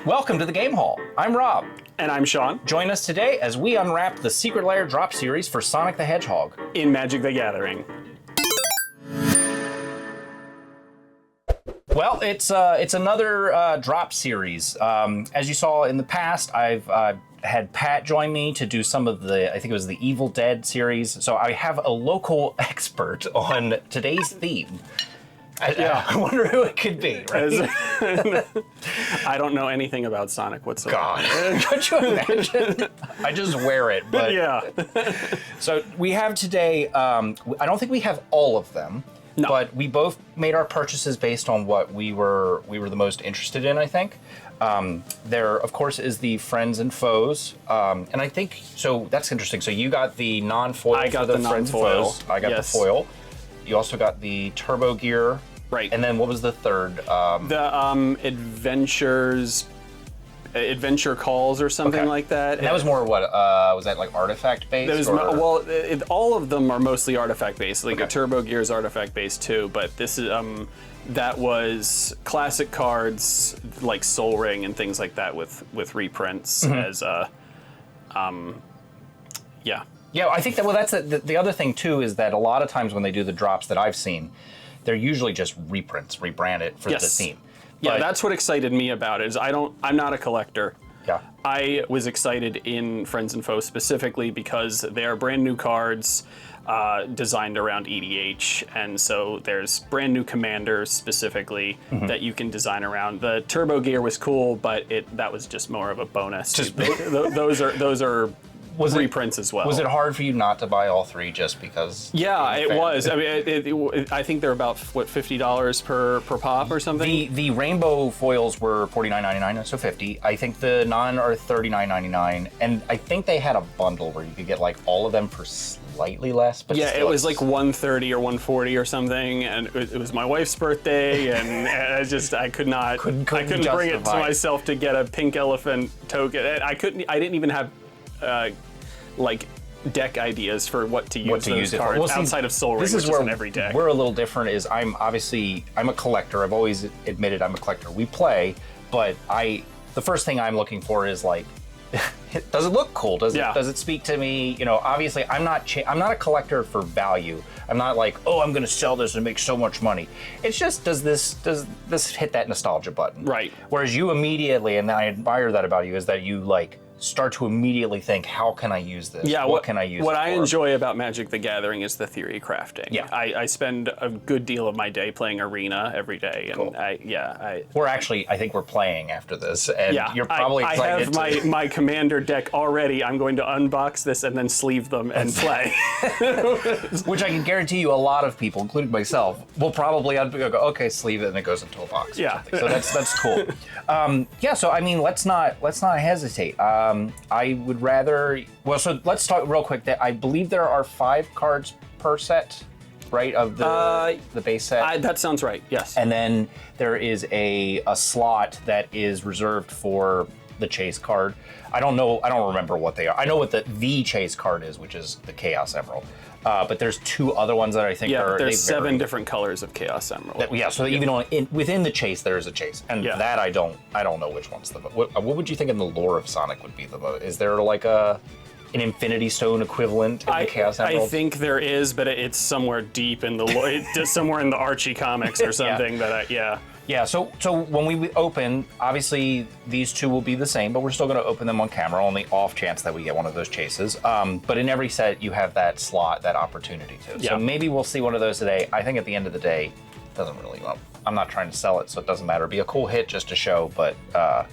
Welcome to the Game Hall. I'm Rob. And I'm Sean. Join us today as we unwrap the Secret Lair drop series for Sonic the Hedgehog In Magic the Gathering. Well, it's another drop series. As you saw in the past, I've had Pat join me to do some of the, I think it was the Evil Dead series. So I have a local expert on today's theme. I wonder who it could be, right? I don't know anything about Sonic whatsoever. God, could you imagine? I just wear it, but... Yeah. So we have today, I don't think we have all of them, no. But we both made our purchases based on what we were the most interested in, I think. There, of course, is the Friends and Foes, and I think, so that's interesting. So you got the non-foil I got for the the Friends and non-foil. Foes. I got the foil. You also got the Turbo Gear. Right. And then what was the third? The Adventure Calls or something like that. And that was more what, was that like artifact based? All of them are mostly artifact based. Like a Turbo Gear is artifact based too, but this is, that was classic cards like Soul Ring and things like that with reprints as, yeah. Yeah, I think that, well, that's the other thing too, is that a lot of times when they do the drops that I've seen, they're usually just reprints, rebranded for the theme. Yeah, that's what excited me about it, is I'm not a collector. Yeah. I was excited in Friends and Foes specifically because they are brand new cards designed around EDH, and so there's brand new commanders specifically that you can design around. The Turbo Gear was cool, but that was just more of a bonus. Those are reprints as well. Was it hard for you not to buy all three just because? Yeah, it was. I mean, I think they're about what, $50 per pop or something. The rainbow foils were $49.99, so $50. I think the non are $39.99, and I think they had a bundle where you could get like all of them for slightly less. But yeah, it was like $130 or $140 or something, and it was my wife's birthday, and I couldn't bring it to myself to get a pink elephant token. I didn't even have like deck ideas for what to use those cards outside of Soul Ring, which is in every deck. We're a little different. Is I'm a collector. I've always admitted I'm a collector. We play, but the first thing I'm looking for is like, does it look cool? Does it speak to me? You know, obviously I'm not a collector for value. I'm not like, oh, I'm going to sell this and make so much money. It's just, does this hit that nostalgia button? Right. Whereas you immediately, and I admire that about you, is that you like start to immediately think, how can I use this? Yeah, what can I use it for? What I enjoy about Magic the Gathering is the theory crafting. Yeah. I spend a good deal of my day playing Arena every day. And cool. I think we're playing after this, and you're probably excited. I have my Commander deck already. I'm going to unbox this and then sleeve them and play. Which I can guarantee you a lot of people, including myself, will probably go, okay, sleeve it, and it goes into a box. Yeah. So that's cool. So I mean, let's not hesitate. I would rather, so let's talk real quick that I believe there are 5 cards per set, right, of the base set? That sounds right, yes. And then there is a slot that is reserved for the chase card. I don't remember what they are. I know what the chase card is, which is the Chaos Emerald. But there's 2 other ones that I think are... there's 7 different colors of Chaos Emerald. Even within the chase, there is a chase. And that I don't know which one's the... What would you think in the lore of Sonic would be the most? Is there like an Infinity Stone equivalent in the Chaos Emerald? I think there is, but it's somewhere deep in the lore. It's just somewhere in the Archie comics or something Yeah, so when we open, obviously these 2 will be the same, but we're still going to open them on camera on the off chance that we get one of those chases. But in every set, you have that slot, that opportunity to. Yeah. So maybe we'll see one of those today. I think at the end of the day, it doesn't really, I'm not trying to sell it, so it doesn't matter. It'd be a cool hit just to show, but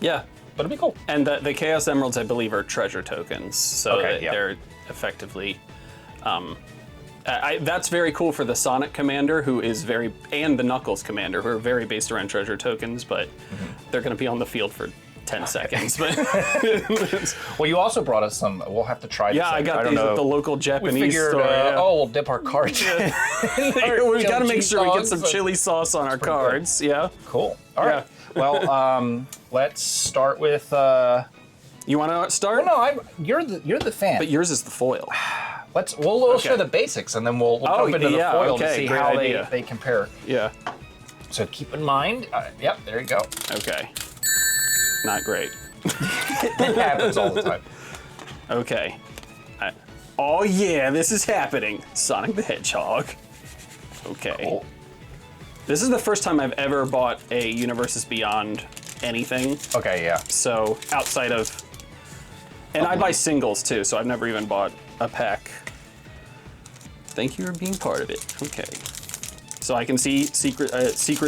yeah. But it'd be cool. And the Chaos Emeralds, I believe, are treasure tokens, so they're effectively... that's very cool for the Sonic Commander, and the Knuckles Commander, who are very based around treasure tokens, but they're going to be on the field for 10 seconds. But well, you also brought us some. We'll have to try this. Yeah, I got these at the local Japanese store. We'll dip our cards. We've got to make sure we get some chili sauce on our cards. Good. Yeah. Cool. All right. Well, let's start with. You want to start? Well, no, you're the fan. But yours is the foil. We'll show the basics, and then we'll jump into the foil to see how they compare. Yeah. So keep in mind. Yep, there you go. Okay. not great. It happens all the time. Okay. Oh yeah, this is happening. Sonic the Hedgehog. Okay. Cool. This is the first time I've ever bought a Universes Beyond anything. Okay, yeah. So outside of, and I buy singles too, so I've never even bought a pack. Thank you for being part of it. Okay. So I can see Secret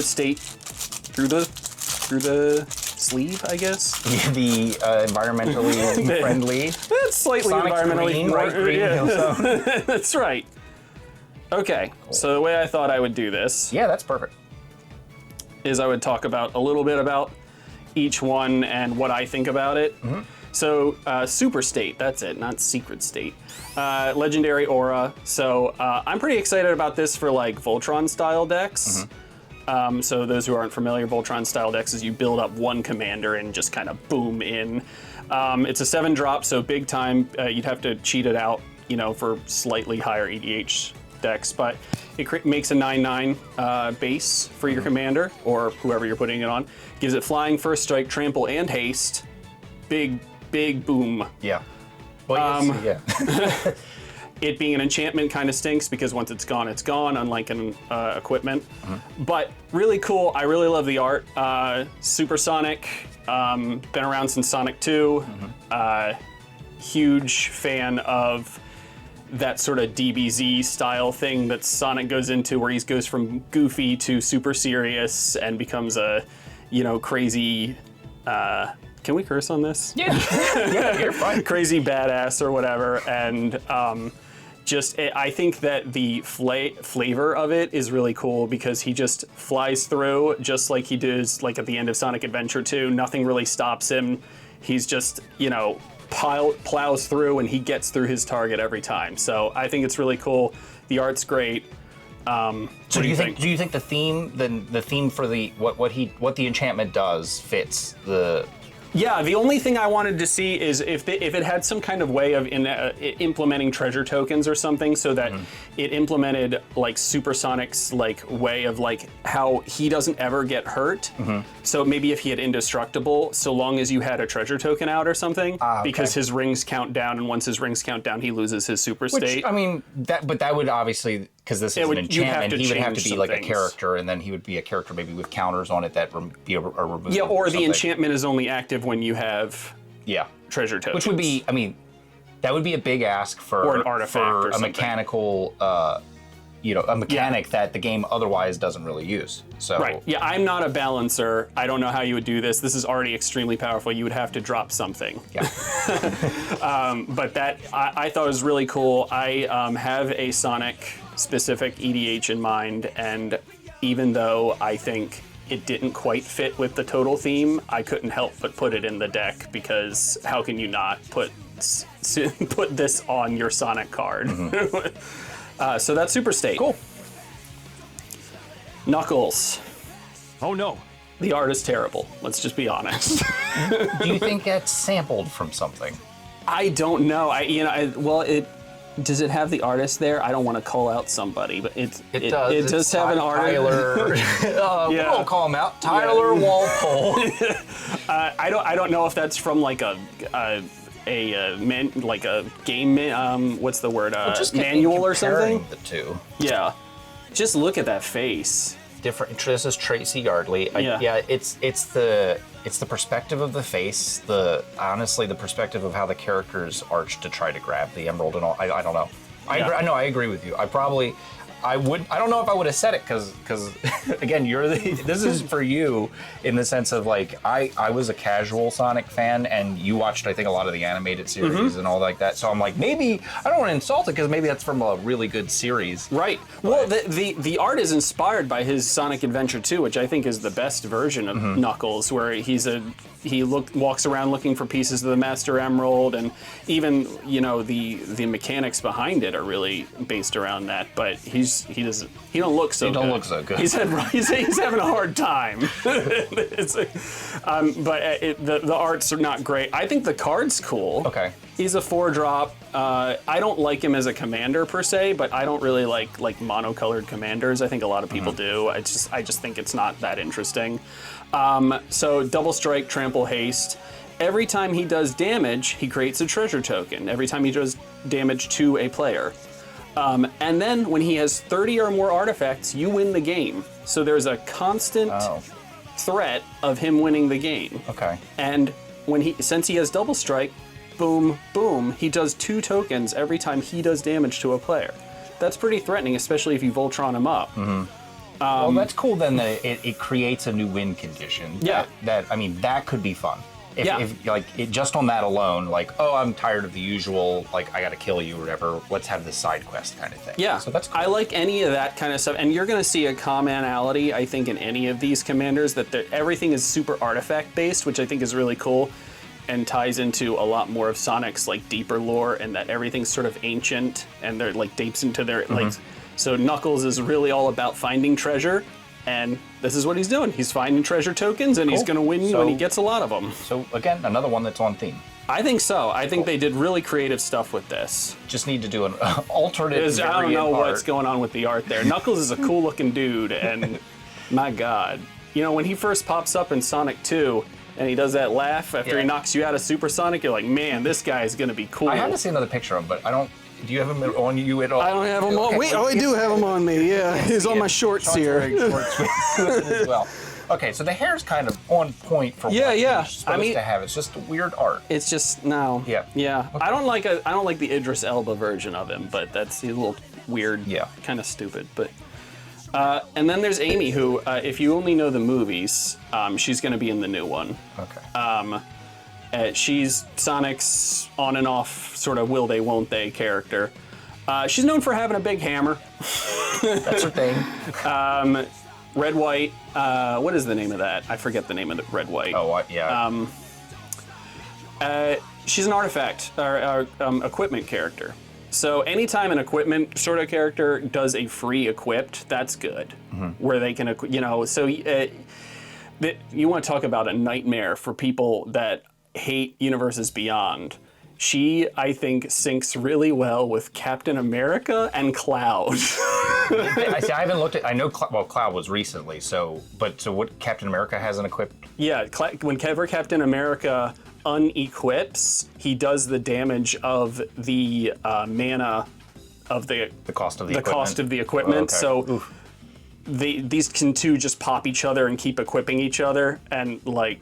State through the sleeve, I guess. The environmentally friendly. That's slightly Sonic's environmentally green, right? Green, yeah. That's right. Okay, Cool. so the way I thought I would do this Yeah, that's perfect. is I would talk about a little bit about each one and what I think about it. Mm-hmm. So Super State, that's it, not Secret State. Legendary Aura. So I'm pretty excited about this for like Voltron style decks. Mm-hmm. So those who aren't familiar, Voltron style decks is you build up one commander and just kind of boom in. It's a 7-drop, so big time. You'd have to cheat it out, you know, for slightly higher EDH decks, but it makes a 9/9 base for your commander or whoever you're putting it on. Gives it flying, first strike, trample, and haste. Big boom. Yeah. Well, yes, yeah. It being an enchantment kind of stinks because once it's gone, unlike an equipment. But really cool. I really love the art. Supersonic, been around since Sonic 2. Huge fan of that sort of DBZ style thing that Sonic goes into, where he goes from goofy to super serious and becomes a, you know, crazy. Can we curse on this? Yeah, yeah, you're fine. Crazy badass or whatever, and I think that the flavor of it is really cool because he just flies through just like he does like at the end of Sonic Adventure 2. Nothing really stops him. He's just, you know, plows through and he gets through his target every time. So I think it's really cool. The art's great. So do you think the theme for what the enchantment does fits the? Yeah, the only thing I wanted to see is if it had some kind of way of implementing treasure tokens or something, so that it implemented like Supersonic's like way of like how he doesn't ever get hurt. So maybe if he had indestructible, so long as you had a treasure token out or something, because his rings count down, and once his rings count down, he loses his super state. I mean, that would obviously, because this is an enchantment, he would have to be like a character, and then he would be a character maybe with counters on it that be a removal. Yeah, or the enchantment is only active when you have treasure tokens. Which would be, I mean, that would be a big ask for or an artifact or a mechanical, a mechanic that the game otherwise doesn't really use. So right, yeah, I'm not a balancer. I don't know how you would do this. This is already extremely powerful. You would have to drop something. Yeah. But that I thought was really cool. I have a Sonic specific EDH in mind, and even though I think it didn't quite fit with the total theme, I couldn't help but put it in the deck, because how can you not put this on your Sonic card? So that's Super State. Cool. Knuckles. Oh no. The art is terrible. Let's just be honest. Do you think that's sampled from something? I don't know. Does it have the artist there? I don't want to call out somebody, but it does have an artist. Tyler. We won't call him out. Tyler Walpole. I don't know if that's from like a game. What's the word? Manual or something. The two. Yeah. Just look at that face. Different. This is Tracy Yardley. It's the perspective of the face. Honestly, the perspective of how the characters arch to try to grab the emerald and all. I don't know. I agree with you. I don't know if I would have said it because again, this is for you in the sense of like I was a casual Sonic fan, and you watched I think a lot of the animated series and all like that. So I'm like, maybe I don't want to insult it because maybe that's from a really good series. Right. Well, the art is inspired by his Sonic Adventure 2, which I think is the best version of Knuckles, where he walks around looking for pieces of the Master Emerald, and even the mechanics behind it are really based around that. But he's he don't look so good. He don't look so good. He's having a hard time. The arts are not great. I think the card's cool. Okay. He's a 4-drop. I don't like him as a commander per se, but I don't really like monocolored commanders. I think a lot of people do. I just think it's not that interesting. So double strike, trample, haste. Every time he does damage, he creates a treasure token. Every time he does damage to a player. And then when he has 30 or more artifacts, you win the game. So there's a constant threat of him winning the game. Okay. And since he has double strike, boom, boom, he does 2 tokens every time he does damage to a player. That's pretty threatening, especially if you Voltron him up. Well, that's cool then that it creates a new win condition. Yeah. That could be fun. If just on that alone, like, oh, I'm tired of the usual, like, I gotta kill you or whatever, let's have this side quest kind of thing. Yeah. So that's cool. I like any of that kind of stuff. And you're gonna see a commonality, I think, in any of these commanders, that everything is super artifact based, which I think is really cool and ties into a lot more of Sonic's like deeper lore, and that everything's sort of ancient and they're like deeps into their like. So Knuckles is really all about finding treasure. And this is what he's doing. He's finding treasure tokens, and he's going to win when he gets a lot of them. So, again, another one that's on theme. I think so. I think they did really creative stuff with this. Just need to do an alternate I don't know what's going on with the art there. Knuckles is a cool-looking dude, and my God. You know, when he first pops up in Sonic 2, and he does that laugh after he knocks you out of Supersonic, you're like, man, this guy is going to be cool. I haven't seen another picture of him, but I don't... Do you have him on you at all? I don't have him on. Wait, I do have him on me. Yeah, he's on my shorts here. As well. Okay, so the hair's kind of on point for what you're supposed to have. It's just weird art. It's just no. Yeah. Yeah. Okay. I don't like the Idris Elba version of him, but he's a little weird. Yeah. Kind of stupid, but. And then there's Amy, who, if you only know the movies, she's going to be in the new one. Okay. She's Sonic's on and off sort of will they, won't they character. She's known for having a big hammer. That's her thing. Red, white. What is the name of that? I forget the name of the red, white. Oh, yeah. She's an artifact or equipment character. So anytime an equipment sort of character does a free equipped, that's good. Where they can, so you want to talk about a nightmare for people that hate Universes Beyond. She, I think, syncs really well with Captain America and Cloud. I haven't looked at. I know. Cloud was recently. So what Captain America hasn't equipped? Yeah, whenever Captain America unequips, he does the damage of the mana of the cost of the equipment. Cost of the equipment. Oh, okay. So these can two just pop each other and keep equipping each other, and like.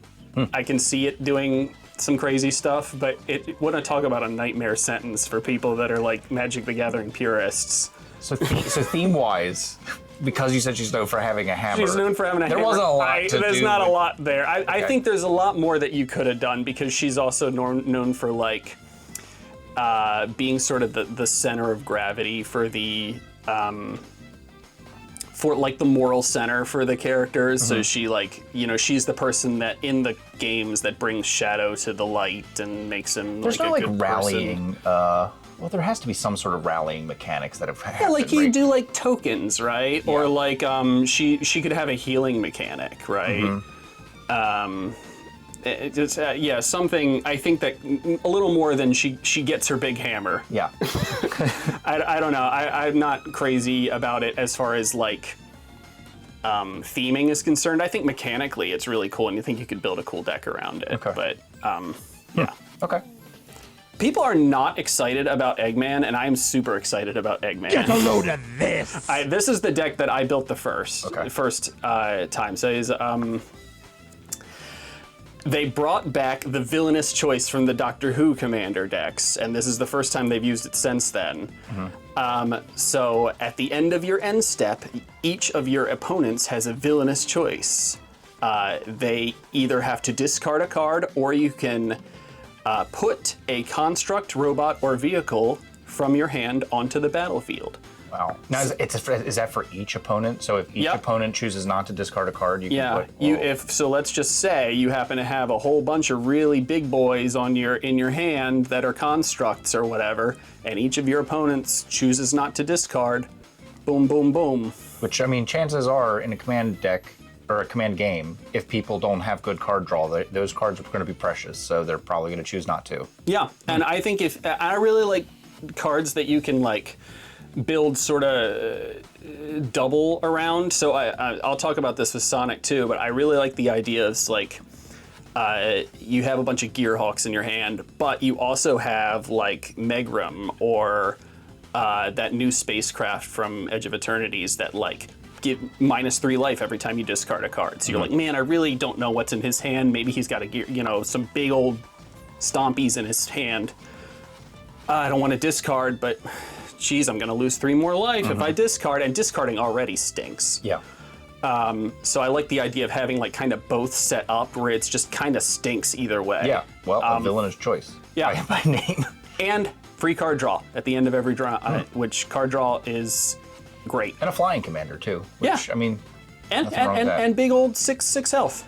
I can see it doing some crazy stuff, but it wouldn't talk about a nightmare sentence for people that are like Magic the Gathering purists. So theme-wise, because you said she's known for having a hammer. She's known for having a hammer. There wasn't a lot to do. There's not a lot there. I think there's a lot more that you could have done, because she's also known for like being sort of the center of gravity for the the moral center for the characters. So she she's the person that in the games that brings Shadow to the light and makes him There's like no a good rallying. person. Well, there has to be some sort of rallying mechanics that have happened. Yeah, like you do like tokens, right? Yeah. Or like she could have a healing mechanic, right? Something. I think that a little more than she gets her big hammer. Yeah. I don't know. I'm not crazy about it as far as like theming is concerned. I think mechanically it's really cool, and you think you could build a cool deck around it. Okay. But yeah. Okay. People are not excited about Eggman, and I am super excited about Eggman. Get a load of this! This is the deck that I built the first time. So they brought back the villainous choice from the Doctor Who Commander decks, and this is the first time they've used it since then. So at the end of your end step, each of your opponents has a villainous choice. They either have to discard a card, or you can put a construct, robot, or vehicle from your hand onto the battlefield. Wow. Now, is that for each opponent? So if each opponent chooses not to discard a card, you can put... So let's just say you happen to have a whole bunch of really big boys in your hand that are constructs or whatever, and each of your opponents chooses not to discard, Boom, boom, boom. Which, I mean, chances are in a command deck or a command game, if people don't have good card draw, those cards are going to be precious, so they're probably going to choose not to. Yeah, and I think I really like cards that you can like build sort of double around. So I'll talk about this with Sonic too, but I really like the idea of like you have a bunch of Gearhawks in your hand, but you also have like Megram or that new spacecraft from Edge of Eternities that like give -3 life every time you discard a card. So you're like, man, I really don't know what's in his hand. Maybe he's got a gear, some big old stompies in his hand. I don't want to discard, but geez, I'm going to lose 3 more life if I discard, and discarding already stinks. Yeah. So I like the idea of having like kind of both set up where it's just kind of stinks either way. Yeah. Well, a villainous choice. Yeah. By name. And free card draw at the end of every draw, which card draw is great. And a flying commander too. Which, I mean, and big old 6/6 health.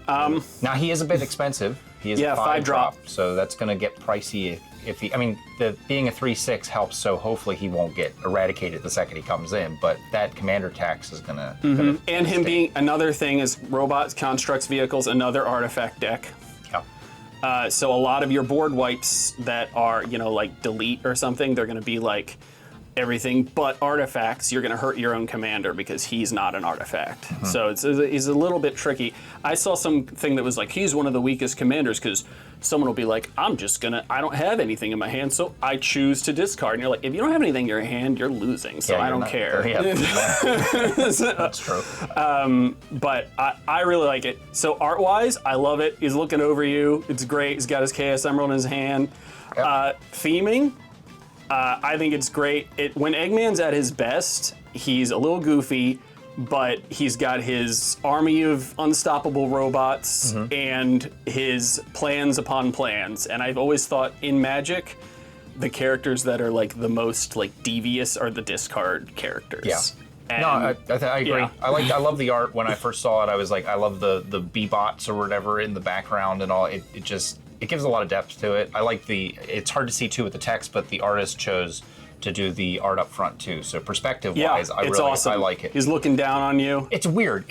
Now he is a bit expensive. He is a 5 drop, so that's going to get pricey if he. I mean, being a 3/6 helps, so hopefully he won't get eradicated the second he comes in. But that commander tax is going to. And him being another thing is robots, constructs, vehicles, another artifact deck. Yeah. So a lot of your board wipes that are like delete or something, they're going to be like everything but artifacts. You're going to hurt your own commander because he's not an artifact. So it's a little bit tricky. I saw something that was like, he's one of the weakest commanders because someone will be like, I don't have anything in my hand, so I choose to discard. And you're like, if you don't have anything in your hand, you're losing, so I don't care. Yeah, that's true. But I really like it. So art-wise, I love it. He's looking over you. It's great. He's got his Chaos Emerald in his hand. Yep. Theming, I think it's great. When Eggman's at his best, he's a little goofy, but he's got his army of unstoppable robots and his plans upon plans. And I've always thought in Magic, the characters that are like the most like devious are the discard characters. Yeah. And no, I agree. Yeah. I love the art. When I first saw it, I was like, I love the B-bots or whatever in the background and all. It gives a lot of depth to it. I like it's hard to see too with the text, but the artist chose to do the art up front too. So perspective-wise, awesome. I like it. He's looking down on you. It's weird.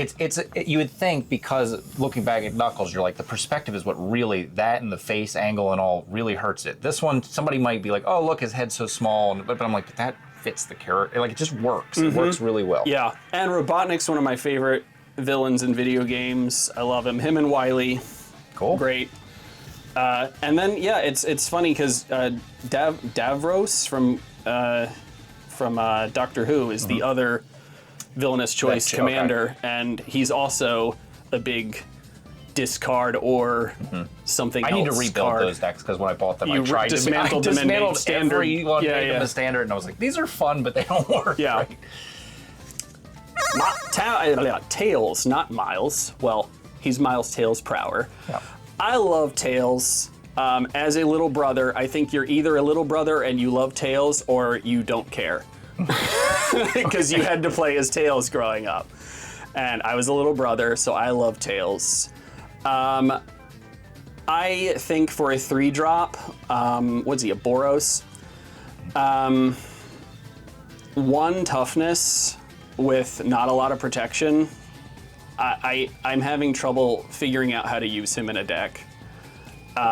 You would think, because looking back at Knuckles, you're like, the perspective is what really, that and the face angle and all really hurts it. This one, somebody might be like, oh, look, his head's so small. But I'm like, but that fits the character. Like, it just works. It works really well. Yeah, and Robotnik's one of my favorite villains in video games. I love him. Him and Wily. Cool. Great. And then, it's funny because Davros from Doctor Who is the other villainous choice commander, and he's also a big discard or something else. I need to rebuild those decks because when I bought them, I dismantled standard. Everyone made them a standard, and I was like, these are fun, but they don't work. Yeah. Right? Tails, not Miles. Well, he's Miles Tails Prower. Yeah. I love Tails. As a little brother, I think you're either a little brother and you love Tails or you don't care. Because you had to play as Tails growing up. And I was a little brother, so I love Tails. I think for a 3-drop, what's he, a Boros? 1 toughness with not a lot of protection. I'm having trouble figuring out how to use him in a deck.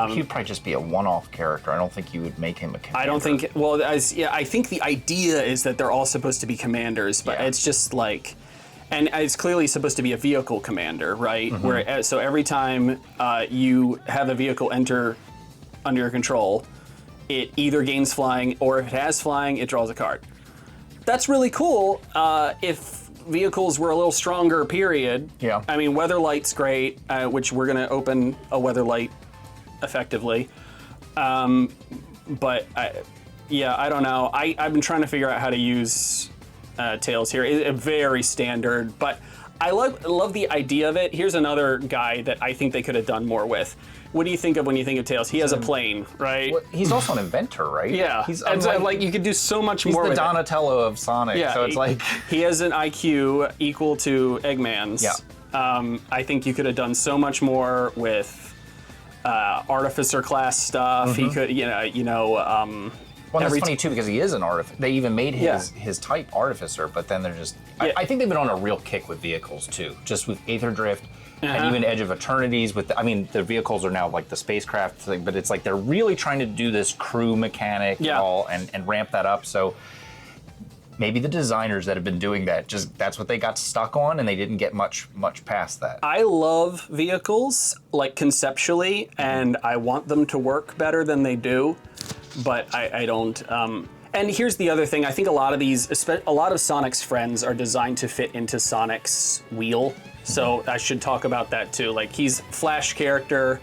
He'd probably just be a one-off character. I don't think you would make him a commander. I don't think. Well, I think the idea is that they're all supposed to be commanders, but it's just like, and it's clearly supposed to be a vehicle commander, right? Where so every time you have a vehicle enter under your control, it either gains flying, or if it has flying, it draws a card. That's really cool. If vehicles were a little stronger, period. Yeah. I mean, Weatherlight's great, which we're going to open a Weatherlight effectively. But I don't know. I've been trying to figure out how to use Tails here. It's very standard, but I love the idea of it. Here's another guy that I think they could have done more with. What do you think of when you think of Tails? He has a plane, right? Well, he's also an inventor, right? Yeah. He's like you could do so much more with He's the Donatello of Sonic, so it's like... He has an IQ equal to Eggman's. Yeah. I think you could have done so much more with artificer class stuff. He could, Well, that's funny too because he is an artificer. They even made his type artificer, but then they're just. I think they've been on a real kick with vehicles too, just with Aether Drift. And even Edge of Eternities with, the vehicles are now like the spacecraft thing, but it's like they're really trying to do this crew mechanic and ramp that up. So maybe the designers that have been doing that, that's what they got stuck on and they didn't get much past that. I love vehicles, like conceptually, and I want them to work better than they do, but I don't. And here's the other thing, I think a lot of Sonic's friends are designed to fit into Sonic's wheel. So I should talk about that too. Like he's Flash character,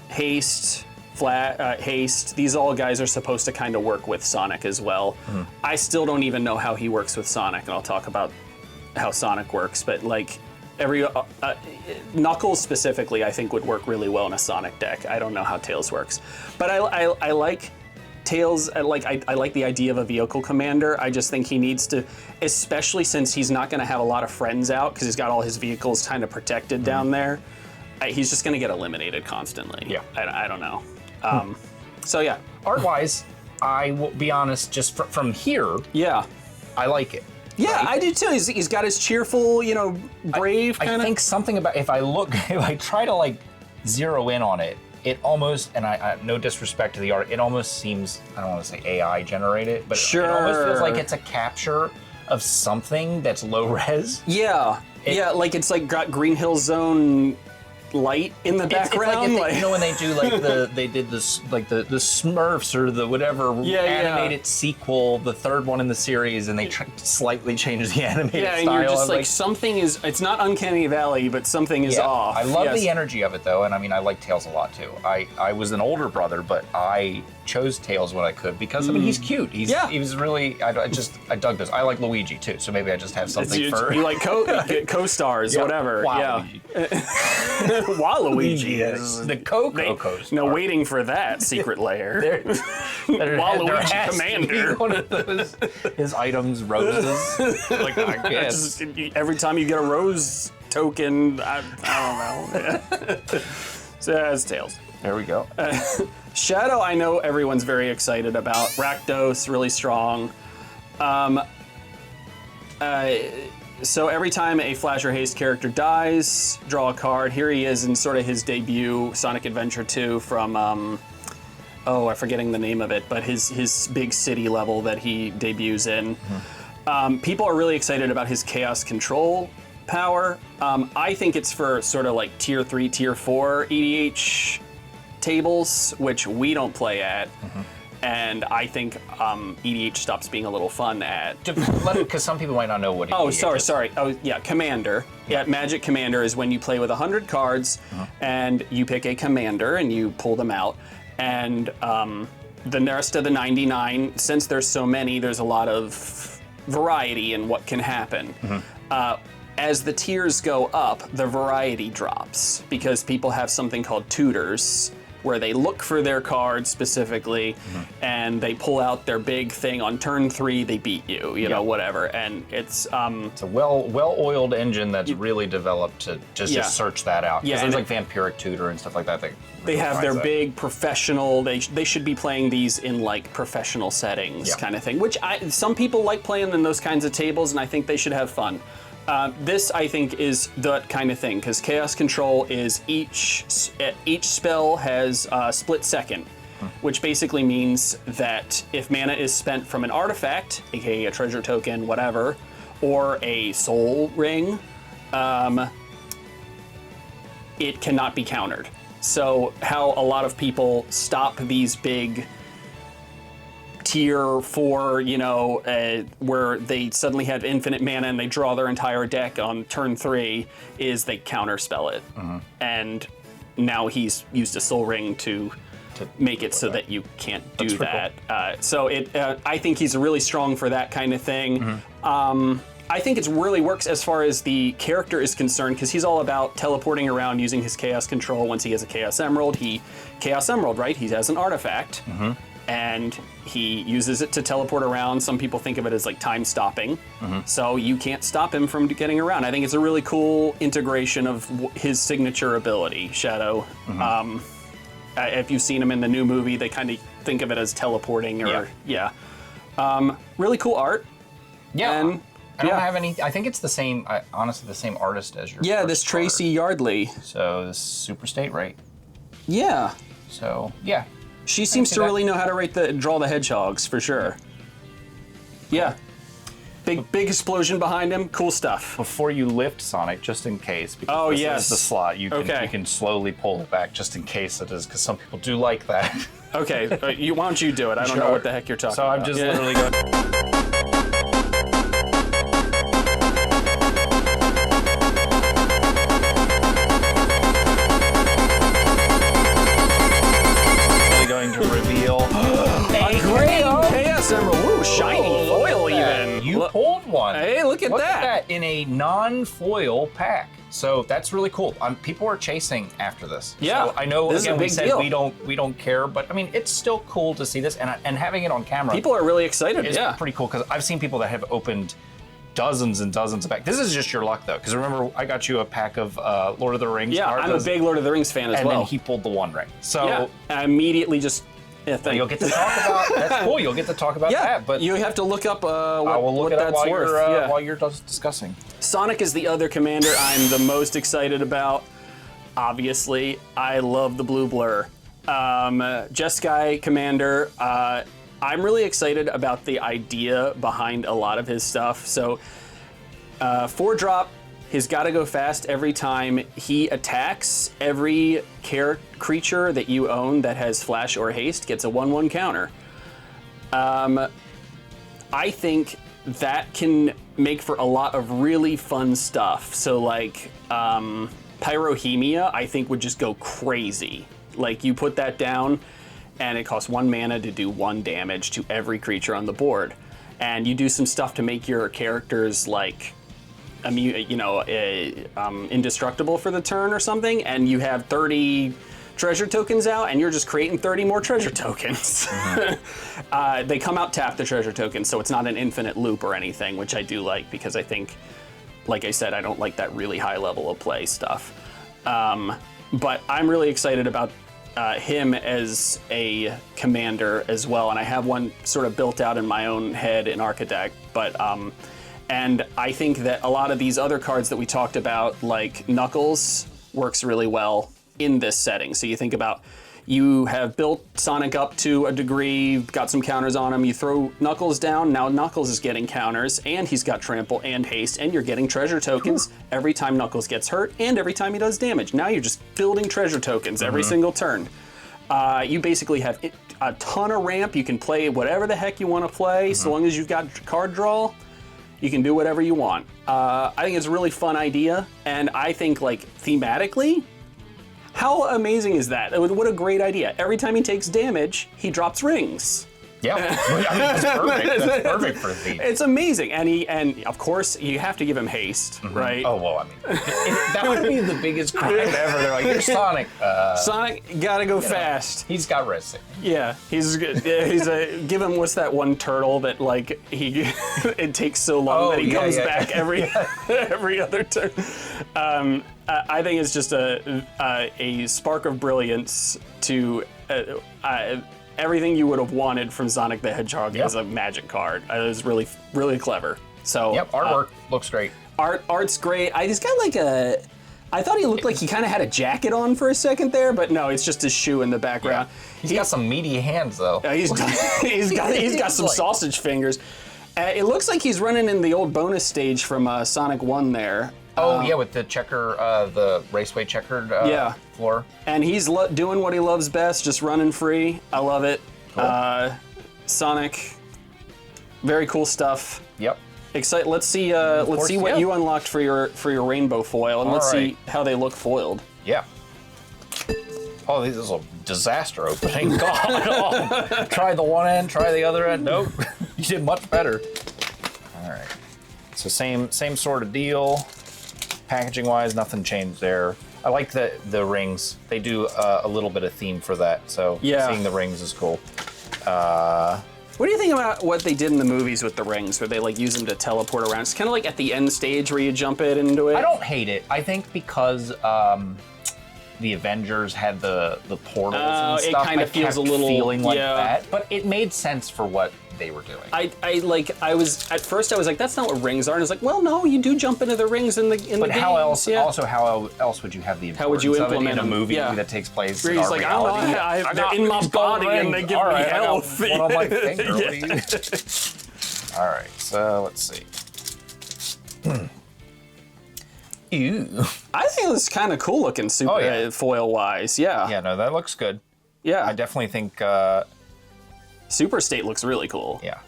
Haste, Haste. These all guys are supposed to kind of work with Sonic as well. I still don't even know how he works with Sonic, and I'll talk about how Sonic works. But like Knuckles specifically, I think would work really well in a Sonic deck. I don't know how Tails works, but I like Tails. I like the idea of a vehicle commander. I just think he needs to, especially since he's not going to have a lot of friends out because he's got all his vehicles kind of protected down there. He's just going to get eliminated constantly. Yeah, I don't know. So yeah, art-wise, I will be honest. Just from here, I like it. Yeah, I do too. He's got his cheerful, brave kind of. I think something about if I try to like zero in on it. It almost, and I no disrespect to the art, it almost seems, I don't want to say AI generated, but it almost feels like it's a capture of something that's low res. Yeah, like it's like got Green Hill Zone light in the background. It's like when they do like they did this like the Smurfs or the whatever animated sequel, the third one in the series, and they slightly changed the animated style. Yeah, and you're just like something is. It's not Uncanny Valley, but something is off. I love the energy of it though, and I like Tails a lot too. I was an older brother, but I chose Tails when I could because he's cute. He was really. I dug this. I like Luigi too, so maybe I just have something for you like co-stars, whatever. Luigi. Waluigi the Coco. No, waiting for that Secret Lair. Waluigi Commander. One of those, his items, roses. Like I guess every time you get a rose token, I don't know. So that's Tails. There we go. Shadow, I know everyone's very excited about. Rakdos, really strong. So every time a Flash or Haste character dies, draw a card. Here he is in sort of his debut, Sonic Adventure 2 from, I'm forgetting the name of it, but his big city level that he debuts in. People are really excited about his Chaos Control power. I think it's for sort of like Tier 3, Tier 4 EDH tables, which we don't play at. And I think EDH stops being a little fun at. Because some people might not know what EDH is. Sorry. Oh, yeah, Commander. Yeah, Magic Commander is when you play with 100 cards and you pick a commander and you pull them out. And the rest of the 99, since there's so many, there's a lot of variety in what can happen. As the tiers go up, the variety drops because people have something called tutors, where they look for their cards specifically, and they pull out their big thing on turn 3. They beat you, you know, whatever. And it's a well-oiled engine that's really developed to just search that out. Because there's like Vampiric Tutor and stuff like that. They have their big professional. They should be playing these in like professional settings, kind of thing. Which some people like playing in those kinds of tables, and I think they should have fun. This, I think, is that kind of thing, because Chaos Control is each spell has split second, which basically means that if mana is spent from an artifact, aka a treasure token, whatever, or a soul ring, it cannot be countered. So how a lot of people stop these big Tier 4, where they suddenly have infinite mana and they draw their entire deck on turn 3, is they counterspell it. And now he's used a Soul Ring to make it so that you can't do that. So I think he's really strong for that kind of thing. I think it really works as far as the character is concerned, because he's all about teleporting around using his Chaos Control. Once he has a Chaos Emerald, Chaos Emerald, right? He has an artifact. And he uses it to teleport around. Some people think of it as like time stopping. So you can't stop him from getting around. I think it's a really cool integration of his signature ability, Shadow. if you've seen him in the new movie, they kind of think of it as teleporting or really cool art. Yeah. And, I don't have any. I think it's the same. Honestly, the same artist as your. Yeah, first this Tracy card. Yardley. So this Super State, right? Yeah. So yeah. She seems to really know how to draw the hedgehogs for sure. Yeah. Big explosion behind him. Cool stuff. Before you lift Sonic, just in case, because this is the slot, you can slowly pull it back just in case it is, because some people do like that. Okay, why don't you do it? I don't know what the heck you're talking about. So I'm just literally going. Going to reveal a great Chaos Emerald. Ooh, shiny foil even. You pulled one. Hey, look at that. In a non-foil pack. So that's really cool. People are chasing after this. Yeah, so I know. This again, is a big deal. we don't care, but I mean, it's still cool to see this and having it on camera. People are really excited. It's pretty cool because I've seen people that have opened dozens and dozens of packs. This is just your luck though, because remember I got you a pack of Lord of the Rings. Yeah, I'm a big Lord of the Rings fan as well. And then he pulled the One Ring. So I immediately just. You'll get to talk about. That's cool. You'll get to talk about that. But you have to look up what that's worth while you're discussing. Sonic is the other commander I'm the most excited about. Obviously, I love the blue blur. Jeskai commander. I'm really excited about the idea behind a lot of his stuff. So, 4-drop. He's got to go fast every time he attacks. Every creature that you own that has flash or haste gets a 1/1 counter. I think that can make for a lot of really fun stuff. So like Pyrohemia, I think would just go crazy. Like you put that down and it costs 1 mana to do 1 damage to every creature on the board. And you do some stuff to make your characters like indestructible for the turn or something, and you have 30 treasure tokens out, and you're just creating 30 more treasure tokens. Mm-hmm. They come out tapped, the treasure tokens, so it's not an infinite loop or anything, which I do like because I think, like I said, I don't like that really high level of play stuff. But I'm really excited about him as a commander as well, and I have one sort of built out in my own head in Architect, but and I think that a lot of these other cards that we talked about, like Knuckles, works really well in this setting. So you think about, you have built Sonic up to a degree, got some counters on him, you throw Knuckles down, now Knuckles is getting counters, and he's got trample and haste, and you're getting treasure tokens every time Knuckles gets hurt, and every time he does damage. Now you're just building treasure tokens every single turn. You basically have a ton of ramp, you can play whatever the heck you want to play, so long as you've got card draw. You can do whatever you want. I think it's a really fun idea, and I think, like, thematically, how amazing is that? What a great idea. Every time he takes damage, he drops rings. Yeah, I mean, that's perfect. That's perfect for a theme. It's amazing, and of course you have to give him haste, right? Oh well, I mean, that would be the biggest crime ever. They're like, "You're Sonic." Sonic gotta go fast. He's got risk. Yeah, he's give him what's that one turtle that like it takes so long that he comes back every other turn. I think it's just a spark of brilliance to. Everything you would have wanted from Sonic the Hedgehog as a Magic card. It was really, really clever. So artwork looks great. Art's great. He's got like a. I thought he looked like he kind of had a jacket on for a second there, but no, it's just his shoe in the background. Yeah. He's got some meaty hands though. He's got some sausage fingers. It looks like he's running in the old bonus stage from Sonic 1 there. Oh yeah, with the the raceway checkered floor. And he's doing what he loves best, just running free. I love it. Cool. Sonic, very cool stuff. Yep. Let's see what you unlocked for your rainbow foil, and let's see how they look foiled. Yeah. Oh, this is a disaster opening. God. Try the one end, try the other end. Nope. You did much better. All right. So same sort of deal. Packaging wise, nothing changed there. I like the rings. They do a little bit of theme for that. So seeing the rings is cool. What do you think about what they did in the movies with the rings, where they like use them to teleport around? It's kind of like at the end stage where you jump into it. I don't hate it. I think because the Avengers had the portals and stuff. It kind of feels a little feeling like that, but it made sense for what they were doing. At first I was like, that's not what rings are, and I was like, well, no, you do jump into the rings in the game. But how else? Yeah. Also, how else would you have the how would you implement in a movie that takes place where in he's our like, reality? they're in my body and they give me health. One on my finger. What do you? All right, so let's see. Ew. I think it was kind of cool looking, foil wise. Yeah. Yeah, no, that looks good. Yeah. I definitely think. Super State looks really cool. Yeah.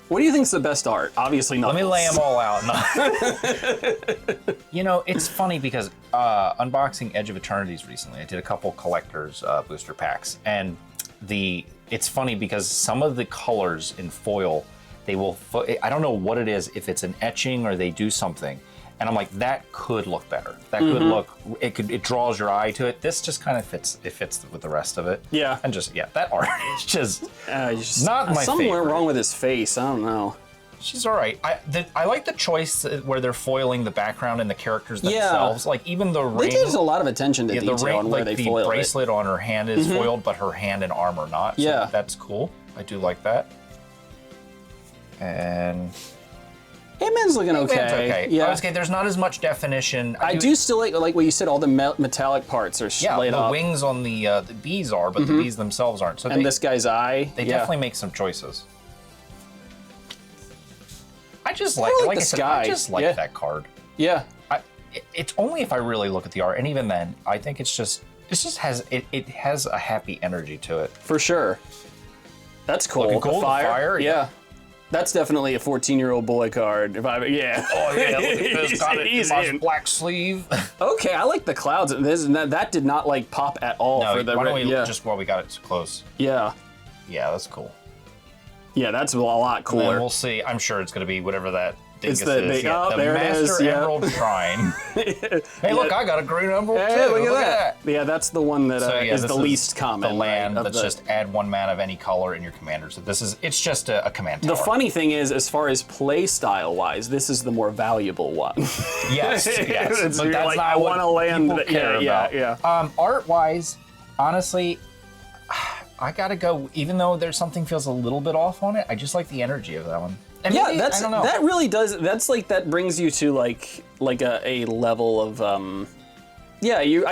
What do you think's the best art? Obviously not. Let me lay them all out. No. You know, it's funny because unboxing Edge of Eternities recently, I did a couple collectors booster packs, and it's funny because some of the colors in foil, I don't know what it is, if it's an etching or they do something, and I'm like, that could look better. That could look, it draws your eye to it. This just kind of fits with the rest of it. Yeah. And that art is just not my favorite. Something went wrong with his face, I don't know. She's all right. I like the choice where they're foiling the background and the characters themselves. Like even the ring. They give a lot of attention to detail on where they foil it. The bracelet on her hand is foiled, but her hand and arm are not. So that's cool. I do like that. And Eggman's looking okay. Yeah. Okay, there's not as much definition. I do still like what you said. All the metallic parts are laid up. The wings on the bees are, but the bees themselves aren't. So this guy's eye. They definitely make some choices. I just like that card. Yeah. It's only if I really look at the art, and even then, I think it has a happy energy to it. For sure. That's cool. Looking cool. The fire. Yeah. That's definitely a 14-year-old boy card. Oh yeah, look at this. Got it in my black sleeve. Okay, I like the clouds. That did not like pop at all. No, why don't we just while we got it close? Yeah. Yeah, that's cool. Yeah, that's a lot cooler. And we'll see. I'm sure it's going to be whatever that dingus is. The there Master it is. Emerald Shrine. Hey, look, I got a green emerald too. Hey, look at that. Yeah, that's the one that is the least common. The land that's just add 1 mana of any color in your commander. So it's just a command tower. The funny thing is, as far as play style wise, this is the more valuable one. Yes. But that's like, I want a land that care about. Yeah. Art wise, honestly, I gotta go. Even though there's something feels a little bit off on it, I just like the energy of that one. And maybe, I don't know. That really does. That's like that brings you to like a level of I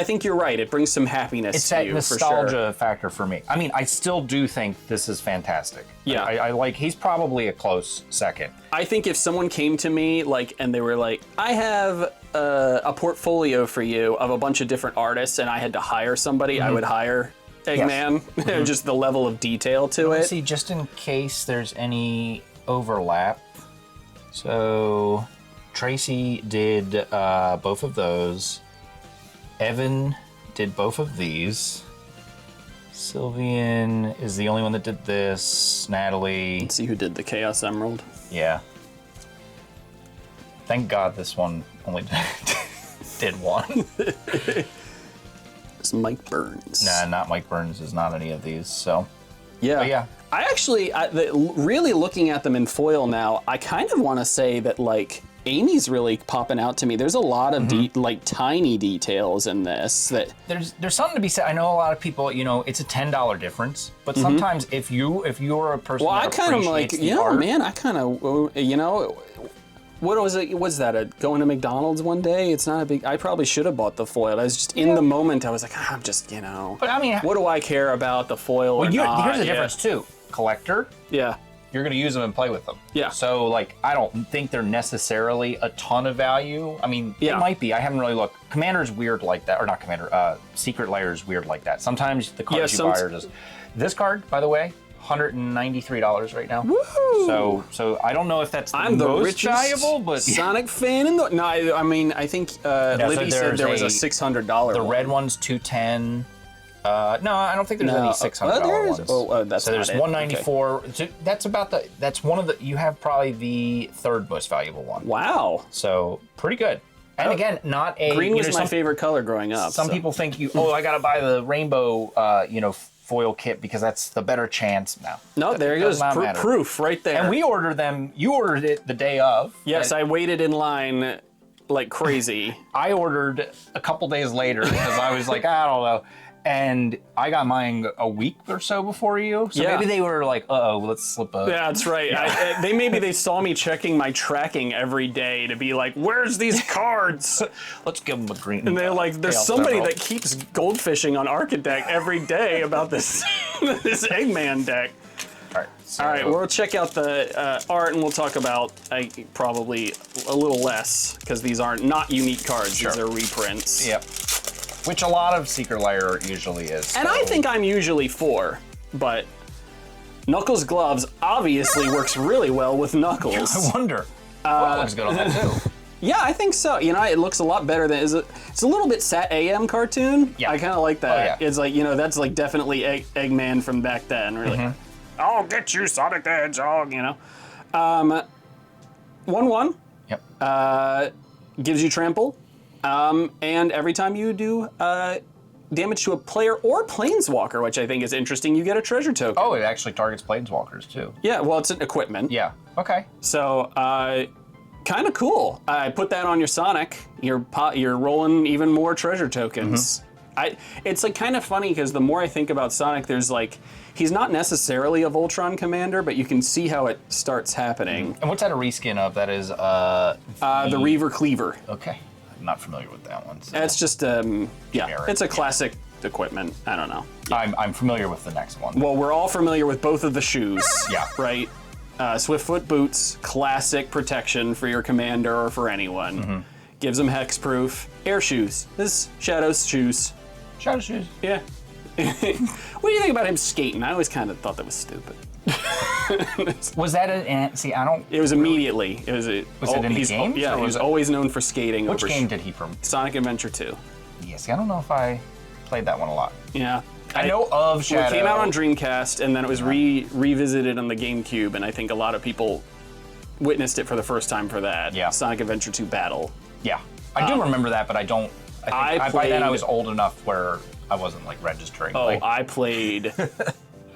think you're right. It brings some happiness to you. It's that nostalgia factor for me. I mean, I still do think this is fantastic. Yeah, I like. He's probably a close second. I think if someone came to me and they were like, I have a portfolio for you of a bunch of different artists, and I had to hire somebody, I would hire Eggman. Yes. Just the level of detail to it. See, just in case there's any overlap. So Tracy did both of those. Evan did both of these. Sylvian is the only one that did this. Natalie. Let's see who did the Chaos Emerald. Yeah. Thank God this one only did one. It's Mike Burns. Nah, not Mike Burns is not any of these, so. Yeah. But yeah. I actually, really looking at them in foil now, I kind of want to say that, like, Amy's really popping out to me. There's a lot of tiny details in this that there's something to be said. I know a lot of people, it's a $10 difference, but sometimes if you're a person that appreciates the art, man, I kind of, what was it? Was that going to McDonald's one day? It's not a big. I probably should have bought the foil. I was just in the moment. I was like, I'm just, But I mean, what do I care about the foil? Well, here's the difference too. Collector. Yeah. You're going to use them and play with them. Yeah. So, I don't think they're necessarily a ton of value. I mean, it might be. I haven't really looked. Commander's weird like that. Or not Commander. Secret Lairs weird like that. Sometimes the cards you buy are just... This card, by the way, $193 right now. Woohoo! So I don't know if that's the most valuable, but... Sonic fan in the... No, I mean, I think Libby said there was a $600 The red one's $210. No, I don't think there's any $600 ones. That's so there's $194. Okay. So that's one of the. You have probably the third most valuable one. Wow. So pretty good. And again, not a green was my favorite color growing up. Some people think I gotta buy the rainbow, foil kit because that's the better chance. No, there it goes. Proof right there. And we ordered them. You ordered it the day of. Yes, I waited in line. like crazy. I ordered a couple days later because I was like, I don't know. And I got mine a week or so before you. So maybe they were like, uh-oh, let's slip up. Yeah, that's right. Yeah. They saw me checking my tracking every day to be like, where's these cards? Let's give them a green. And they're like, there's somebody that keeps goldfishing on Architect every day about this this Eggman deck. All right, we'll check out the art and we'll talk about probably a little less because these aren't not unique cards. These are reprints. Yep. Which a lot of Secret Lair usually is. And I think I'm usually for, but Knuckles Gloves obviously works really well with Knuckles. I wonder. It looks good on that too. Yeah, I think so. You know, it looks a lot better than it's a little bit Sat AM cartoon. Yeah. I kind of like that. Oh, yeah. It's like, you know, that's like definitely Eggman from back then. Really. I'll get you, Sonic the Hedgehog. You know. 1/1. Yep. Gives you trample. And every time you do damage to a player or planeswalker, which I think is interesting, you get a treasure token. Oh, it actually targets planeswalkers too. Yeah, well, it's an equipment. Yeah. Okay. So, kind of cool. I put that on your Sonic. You're rolling even more treasure tokens. It's like kind of funny because the more I think about Sonic, there's like he's not necessarily a Voltron commander, but you can see how it starts happening. And what's that a reskin of? That is the Reaver Cleaver. Okay. Not familiar with that one. So. It's just it's a classic equipment. I don't know. Yeah. I'm familiar with the next one. Well, we're all familiar with both of the shoes. Yeah. Right. Swiftfoot boots, classic protection for your commander or for anyone. Gives them hexproof. Air shoes. This is Shadow's shoes. Shadow shoes. Yeah. What do you think about him skating? I always kind of thought that was stupid. Was that an? See, I don't. It was immediately. It was it in the game? Yeah, he was always known for skating. Which game did he from? Sonic Adventure 2. Yes, I don't know if I played that one a lot. Yeah. I know of Shadow. It came out on Dreamcast, and then it was revisited on the GameCube, and I think a lot of people witnessed it for the first time for that. Yeah. Sonic Adventure 2 Battle. Yeah. I do remember that, but I don't. By then I was old enough where I wasn't like registering. Oh, I played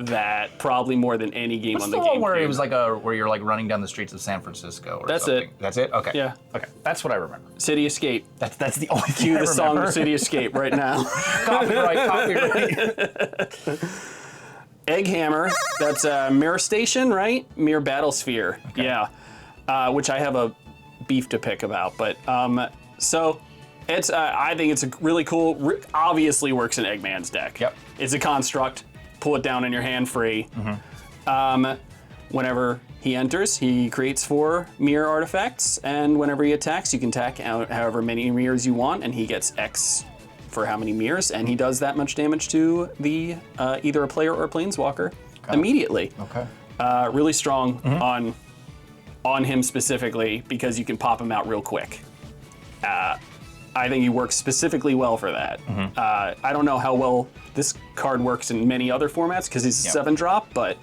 that probably more than any game on the GameCube. What's the one where it was like where you're like running down the streets of San Francisco or something? It. That's it? Okay. Yeah. Okay. That's what I remember. City Escape. That's the only thing Cue the song of City Escape right now. Copyright. Egghammer. That's Mirror Station, right? Mirror Battlesphere. Okay. Yeah. Which I have a beef to pick about, but so it's I think it's a really cool. Obviously works in Eggman's deck. Yep. It's a construct. Pull it down in your hand free. Whenever he enters, he creates 4 mirror artifacts, and whenever he attacks, you can attack however many mirrors you want, and he gets X for how many mirrors, and he does that much damage to the either a player or a planeswalker immediately. Okay. Really strong on him specifically because you can pop him out real quick. I think he works specifically well for that. I don't know how well this card works in many other formats because he's a 7-drop, but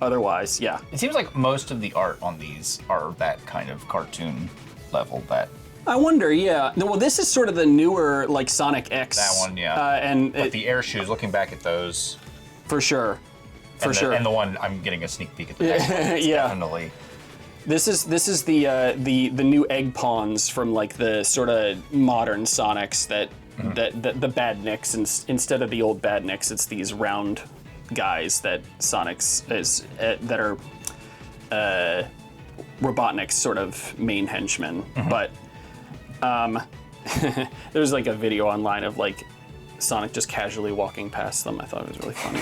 otherwise, yeah. It seems like most of the art on these are that kind of cartoon level. That I wonder, yeah. Well, this is sort of the newer, like Sonic X. That one, yeah. But the air shoes, looking back at those. For sure. And the one, I'm getting a sneak peek at the next one. Yeah. Definitely. This is the new egg pawns from like the sort of modern Sonics that the Badniks, instead of the old Badniks, it's these round guys that Sonics is that are Robotnik's sort of main henchmen. But there's like a video online of like Sonic just casually walking past them. I thought it was really funny.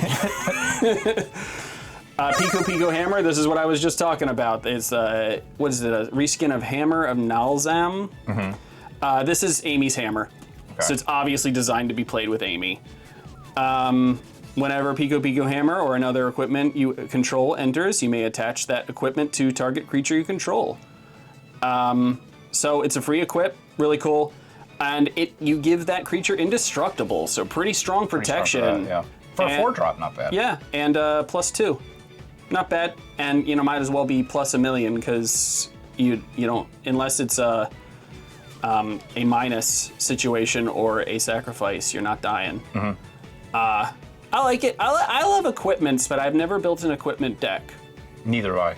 Pico Pico Hammer, this is what I was just talking about. It's, what is it, a reskin of Hammer of Nalzam? This is Amy's hammer. Okay. So it's obviously designed to be played with Amy. Whenever Pico Pico Hammer or another equipment you control enters, you may attach that equipment to target creature you control. So it's a free equip, really cool. And you give that creature indestructible, so pretty strong protection. Pretty strong for that, yeah. For a 4-drop, not bad. Yeah, and +2. Not bad, and might as well be +1,000,000 because you don't, unless it's a minus situation or a sacrifice, you're not dying. I like it. I love equipments, but I've never built an equipment deck. Neither do I.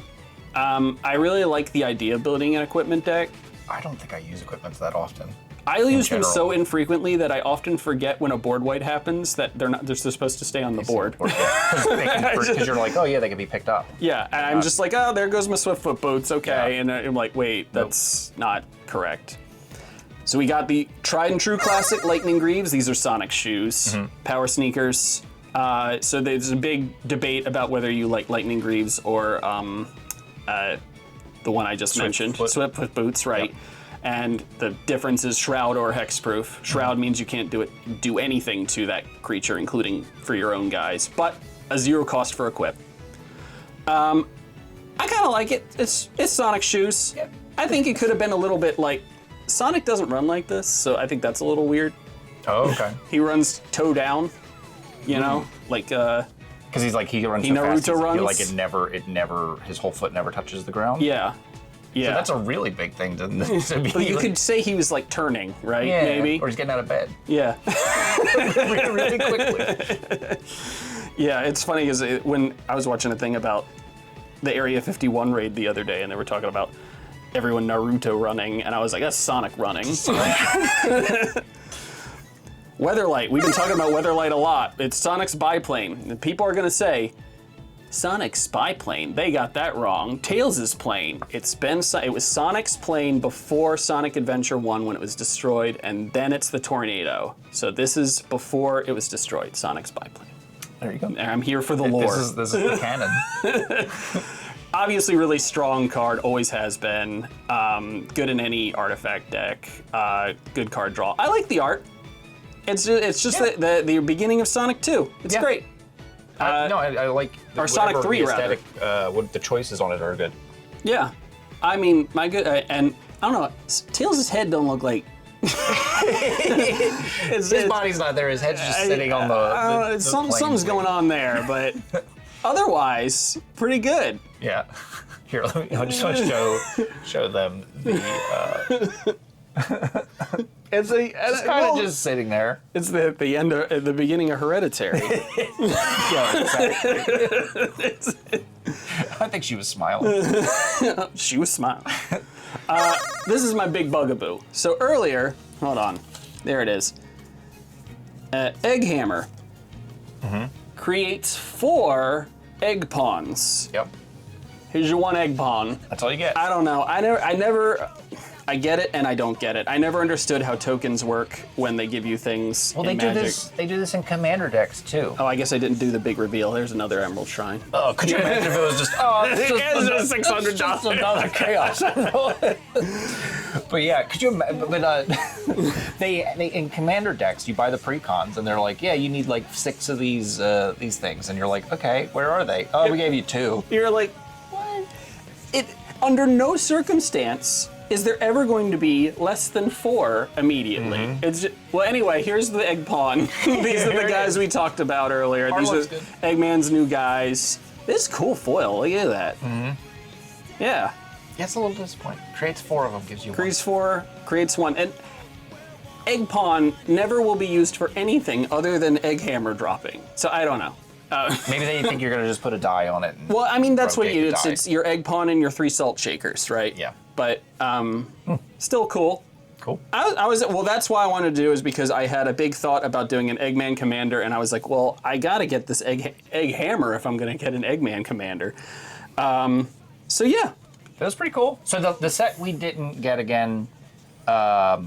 I really like the idea of building an equipment deck. I don't think I use equipments that often. I use them so infrequently that I often forget when a board wipe happens that they're supposed to stay on the board. Because you're like, oh yeah, they can be picked up. Yeah, and I'm just like, oh, there goes my Swiftfoot boots, okay. Yeah. And I'm like, wait, that's not correct. So we got the tried and true classic Lightning Greaves. These are Sonic shoes, power sneakers. So there's a big debate about whether you like Lightning Greaves or the one I just mentioned, Swiftfoot boots, right? Yep. And the difference is Shroud or Hexproof. Shroud means you can't do anything to that creature, including for your own guys, but a 0 cost for equip. I kind of like it. It's Sonic shoes. Yep. I think it could have been a little bit like, Sonic doesn't run like this, so I think that's a little weird. Oh, okay. He runs toe down, you know, like because he runs so fast. I feel like it never, his whole foot never touches the ground. Yeah. Yeah. So that's a really big thing to be. But you could say he was like turning, right? Yeah. Maybe. Or he's getting out of bed. Yeah. really quickly. Yeah, it's funny because when I was watching a thing about the Area 51 raid the other day, and they were talking about everyone Naruto running, and I was like, that's Sonic running. Weatherlight. We've been talking about Weatherlight a lot. It's Sonic's biplane. And people are going to say, Sonic's biplane, they got that wrong. Tails' plane. It was Sonic's plane before Sonic Adventure 1 when it was destroyed, and then it's the tornado. So this is before it was destroyed, Sonic's biplane. There you go. And I'm here for the lore. This is the canon. Obviously really strong card, always has been. Good in any artifact deck. Good card draw. I like the art. It's just the beginning of Sonic 2. It's great. I like or Sonic 3 rather. What the choices on it are good. Yeah, I mean and I don't know. Tails' head don't look like. His body's not there. His head's just sitting on the something's going on there, but otherwise pretty good. Yeah. Here, I just want to show them the. It's kind of just sitting there. It's the beginning of Hereditary. Yeah, exactly. I think she was smiling. She was smiling. This is my big bugaboo. So earlier, hold on, there it is. Egghammer creates 4 egg pawns. Yep. Here's your 1 egg pawn. That's all you get. I don't know. I get it and I don't get it. I never understood how tokens work when they give you things in Magic. They do this in Commander decks too. Oh, I guess I didn't do the big reveal. There's another Emerald Shrine. Oh, could you imagine if it was just it's just $600. Just another chaos. But yeah, could you? But they in Commander decks you buy the precons and they're like, yeah, you need like 6 of these things, and you're like, okay, where are they? Oh, we gave you 2. You're like, what? Under no circumstance is there ever going to be less than 4 immediately. It's just, well, anyway, here's the egg pawn. These are the guys we talked about earlier. These are Eggman's new guys. This is cool foil. Look at that. Yeah. It's a little disappointing. Creates 4 of them, gives you 1. Creates 4, creates 1. And egg pawn never will be used for anything other than Egghammer dropping. So I don't know. Maybe they think you're going to just put a die on it. Well, I mean, that's what it's your egg pawn and your 3 salt shakers, right? Yeah. But still cool. Cool. Well, that's why I wanted to do is because I had a big thought about doing an Eggman Commander, and I was like, well, I got to get this egg hammer if I'm going to get an Eggman Commander. So yeah. That was pretty cool. So the set we didn't get again. That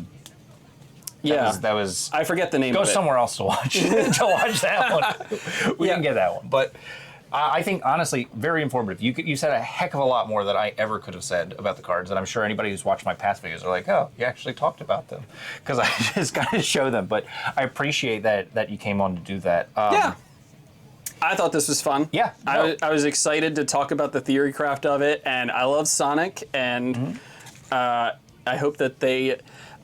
was. I forget the name. Go of it. somewhere else to watch that one. We didn't get that one, but I think honestly very informative. You said a heck of a lot more than I ever could have said about the cards, and I'm sure anybody who's watched my past videos are like, oh, you actually talked about them, because I just got to show them. But I appreciate that you came on to do that. Yeah. I thought this was fun. Yeah. No. I was excited to talk about the theory craft of it, and I love Sonic, and I hope that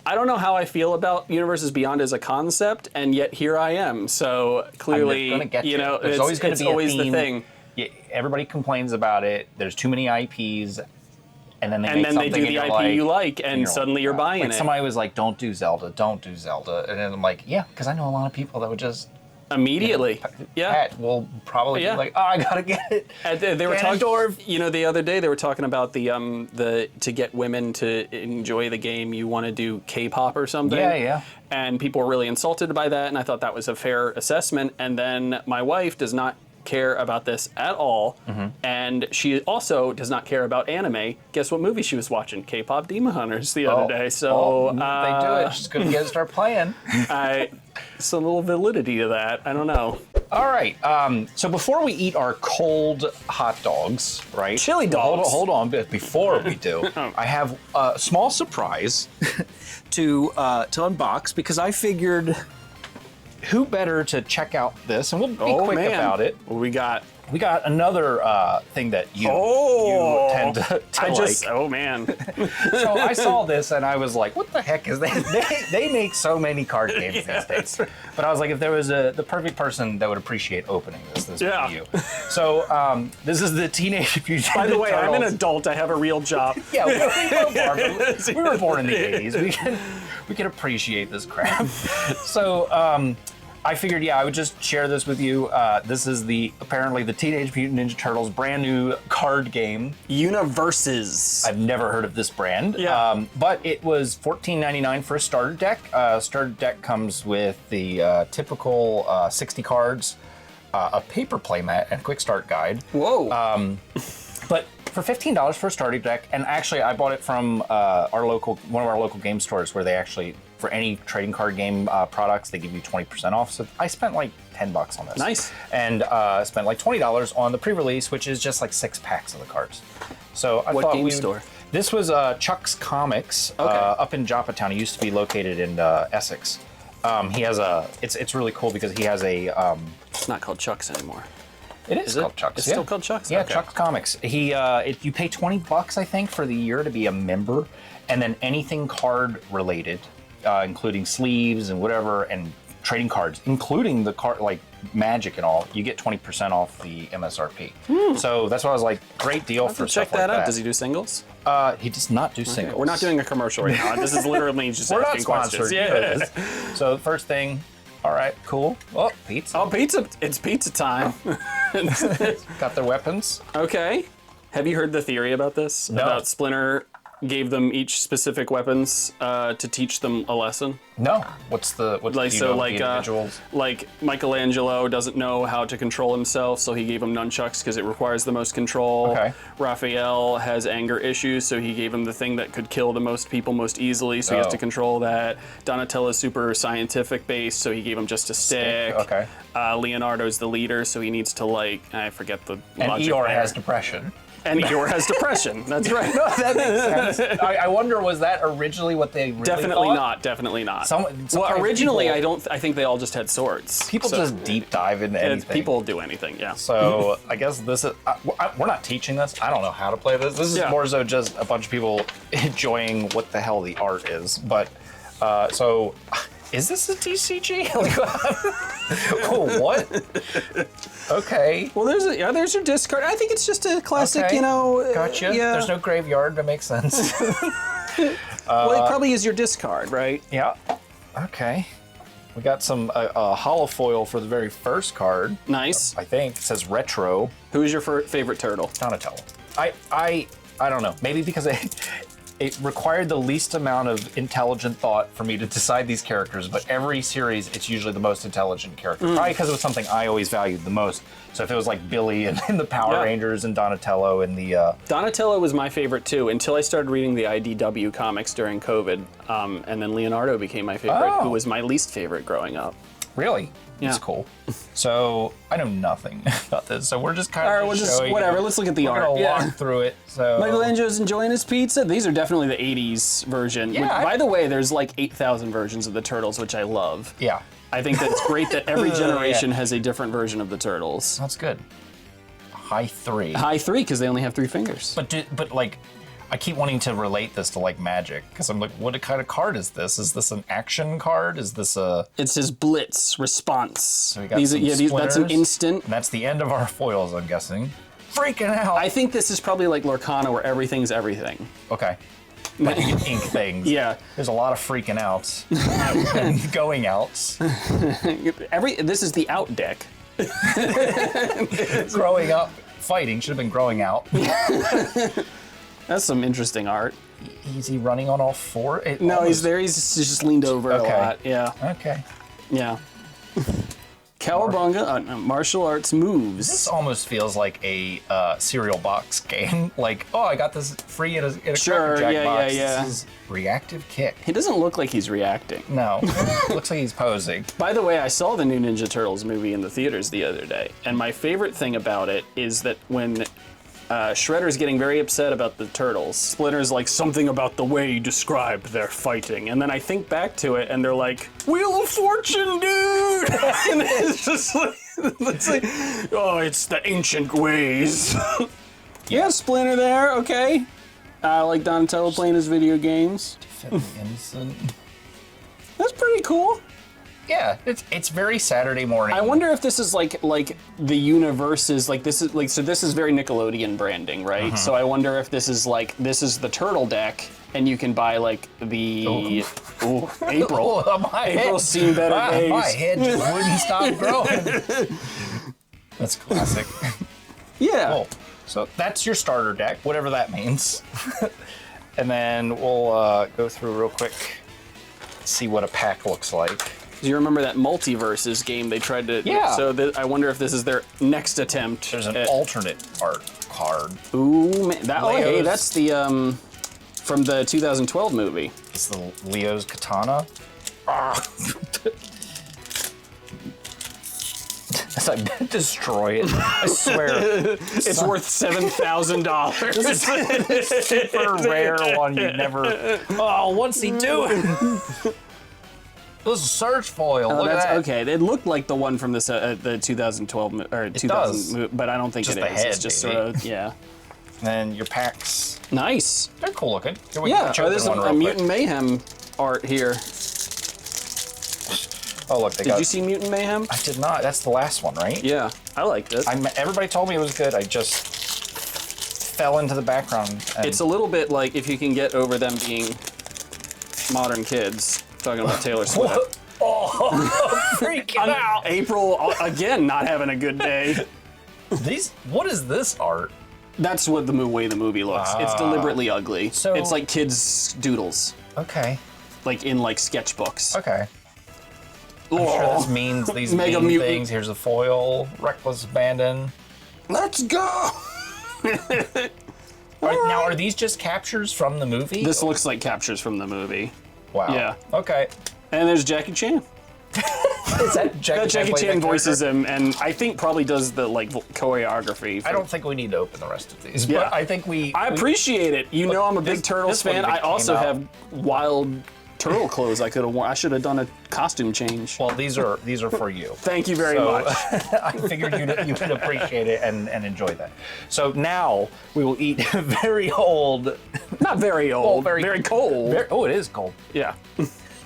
I don't know how I feel about Universes Beyond as a concept, and yet here I am. So clearly, there's always going to be always the thing. Yeah, everybody complains about it. There's too many IPs, and then they do the IP you like, and suddenly you're buying it. Somebody was like, "Don't do Zelda, don't do Zelda," and then I'm like, "Yeah," because I know a lot of people that would just Immediately. Yeah. Pat will probably be like, oh, I gotta get it. They were talking, the other day they were talking about the to get women to enjoy the game, you want to do K-pop or something. Yeah. And people were really insulted by that, and I thought that was a fair assessment. And then my wife does not care about this at all, and she also does not care about anime. Guess what movie she was watching? K-pop Demon Hunters the other day. So they do it. She's gonna get to start playing. Some little validity to that. I don't know. All right. So before we eat our cold hot dogs, right? Chili dogs. Hold on. Before we do, I have a small surprise to unbox because I figured who better to check out this, and we'll be quick about it. What we got? We got another thing that you tend to like. Oh man. So I saw this and I was like, what the heck is that? They make so many card games these days. But I was like, if there was the perfect person that would appreciate opening this would be you. So this is the Teenage Mutant Ninja Turtles. By the way, I'm an adult. I have a real job. Yeah, we were born in the 80s. We can appreciate this crap. So I figured, I would just share this with you. This is apparently the Teenage Mutant Ninja Turtles brand new card game. Universes. I've never heard of this brand. Yeah. But it was $14.99 for a starter deck. Starter deck comes with the typical 60 cards, a paper playmat, and a quick start guide. Whoa. But for $15 for a starter deck, and actually I bought it from one of our local game stores where they actually, for any trading card game products, they give you 20% off. So I spent like $10 on this. Nice. And spent like $20 on the pre-release, which is just like 6 packs of the cards. So I what thought game store? This was Chuck's Comics up in Joppatown. He used to be located in Essex. He has it's really cool because he has a. It's not called Chuck's anymore. It is called Chuck's. It's still called Chuck's? Yeah, Okay. Chuck's Comics. You pay $20, I think, for the year to be a member, and then anything card related, including sleeves and whatever, and trading cards, including the card like Magic and all, you get 20% off the MSRP. So that's why I was like, great deal for stuff check that like out. that. Does he do singles? He does not do singles. We're not doing a commercial right now. This is literally just We're asking not sponsored. questions. Yeah. So the first thing. All right, cool. Oh, pizza. Oh, pizza! It's pizza time. Got their weapons. Okay. Have you heard the theory about this? No. About Splinter gave them each specific weapons to teach them a lesson? No. What's like the individuals? Like Michelangelo doesn't know how to control himself, so he gave him nunchucks because it requires the most control. Okay. Raphael has anger issues, so he gave him the thing that could kill the most people most easily, so he has to control that. Donatello's super scientific based, so he gave him just a stick. Okay. Leonardo's the leader, so he needs to I forget the And logic Eeyore there. has depression. And Eeyore has depression. That's right. No, that makes sense. I wonder, was that originally what they really Definitely thought? not. Definitely not. Sometimes originally, people- I think they all just had swords. People just deep dive into anything. People do anything, yeah. So I guess this is. We're not teaching this. I don't know how to play this. This is more so just a bunch of people enjoying what the hell the art is. But so. Is this a TCG? Oh, what? Okay. Well, there's your discard. I think it's just a classic, Okay. Gotcha. Yeah. There's no graveyard. That makes sense. Well, it probably is your discard, right? Yeah. Okay. We got some hollow foil for the very first card. Nice. I think it says retro. Who's your favorite turtle? Donatello. I don't know. Maybe because it required the least amount of intelligent thought for me to decide these characters, but every series, it's usually the most intelligent character. Probably because it was something I always valued the most. So if it was like Billy and the Power Rangers and Donatello and the... Donatello was my favorite too, until I started reading the IDW comics during COVID. And then Leonardo became my favorite, who was my least favorite growing up. Really? Yeah. It's cool. So I know nothing about this. So we're just kind of whatever. Let's look at the art. We're gonna walk through it. So Michelangelo's enjoying his pizza. These are definitely the 80s version. Yeah, By the way, there's like 8,000 versions of the Turtles, which I love. Yeah. I think that's great that every generation has a different version of the Turtles. That's good. High 3. High 3 because they only have 3 fingers. But like, I keep wanting to relate this to like Magic because I'm like, what kind of card is this? Is this an action card? Is this a? It says Blitz response. So we got that's an splinters, instant. And that's the end of our foils, I'm guessing. Freaking out. I think this is probably like Lorcana where everything's everything. Okay. ink things. Yeah. There's a lot of freaking outs and going outs. This is the out deck. Growing up, fighting should have been growing out. That's some interesting art. Is he running on all four? No, he's there. He's just leaned over a lot. Yeah. Okay. Yeah. Cowabunga, martial arts moves. This almost feels like a cereal box game. Like, oh, I got this free in a Cracker Jack box. Yeah. This is reactive kick. He doesn't look like he's reacting. No, looks like he's posing. By the way, I saw the new Ninja Turtles movie in the theaters the other day, and my favorite thing about it is that when Shredder's getting very upset about the turtles, Splinter's like, something about the way you described their fighting. And then I think back to it and they're like, Wheel of Fortune, dude! And it's just like, oh, it's the ancient ways. Yeah, Splinter there, okay. Like Donatello playing his video games. Defend the innocent. That's pretty cool. Yeah, it's very Saturday morning. I wonder if this is like the universe is like this is like, so this is very Nickelodeon branding, right? So I wonder if this is like, this is the turtle deck and you can buy like the April. April's seen better days. My head just wouldn't stop growing. That's classic. Yeah. Cool. So that's your starter deck, whatever that means. And then we'll go through real quick, see what a pack looks like. Do you remember that Multiverses game they tried to? Yeah. So I wonder if this is their next attempt. There's an alternate art card. Ooh, man. Hey, that's the from the 2012 movie. It's the Leo's katana. As I destroy it, I swear. It's worth $7,000. This is a super rare one you never. Oh, what's he doing? This is search foil. Look at that. Okay, it looked like the one from the 2012 or 2000, but I don't think just it the is. head, It's just baby. sort of yeah. And then your packs. Nice. They're cool looking. Here we Yeah, go. there's a Mutant Mayhem art here. Oh look, Did you see Mutant Mayhem? I did not. That's the last one, right? Yeah, I liked it. Everybody told me it was good. I just fell into the background. It's a little bit like if you can get over them being modern kids. Talking about Taylor Swift. Oh, freaking out! April again, not having a good day. What is this art? That's what the way the movie looks. It's deliberately ugly. So it's like kids' doodles. Okay. Like in like sketchbooks. Okay. I'm sure this means these Mega mean Mutant. things. Here's a foil, reckless abandon. Let's go! Now, are these just captures from the movie? This looks like captures from the movie. Wow. Yeah. Okay. And there's Jackie Chan. Is that Jackie Chan voices him, and I think probably does the like choreography. I don't think we need to open the rest of these, Yeah. but I think I appreciate it. You know I'm a big Turtles this one fan. even I also came out. have wild turtle clothes I could have worn. I should have done a costume change. Well, these are for you. Thank you very much. I figured you would appreciate it and enjoy that. So now we will eat very old. Not very old. Well, very cold. It is cold. Yeah.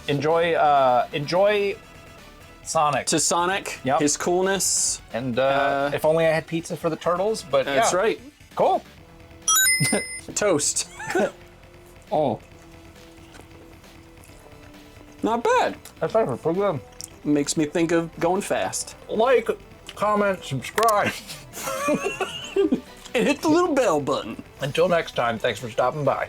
Enjoy Sonic. To Sonic, Yep. his coolness. And if only I had pizza for the turtles, but That's yeah. right. Cool. Toast. Oh. Not bad. That's actually pretty good. Makes me think of going fast. Like, comment, subscribe. And hit the little bell button. Until next time, thanks for stopping by.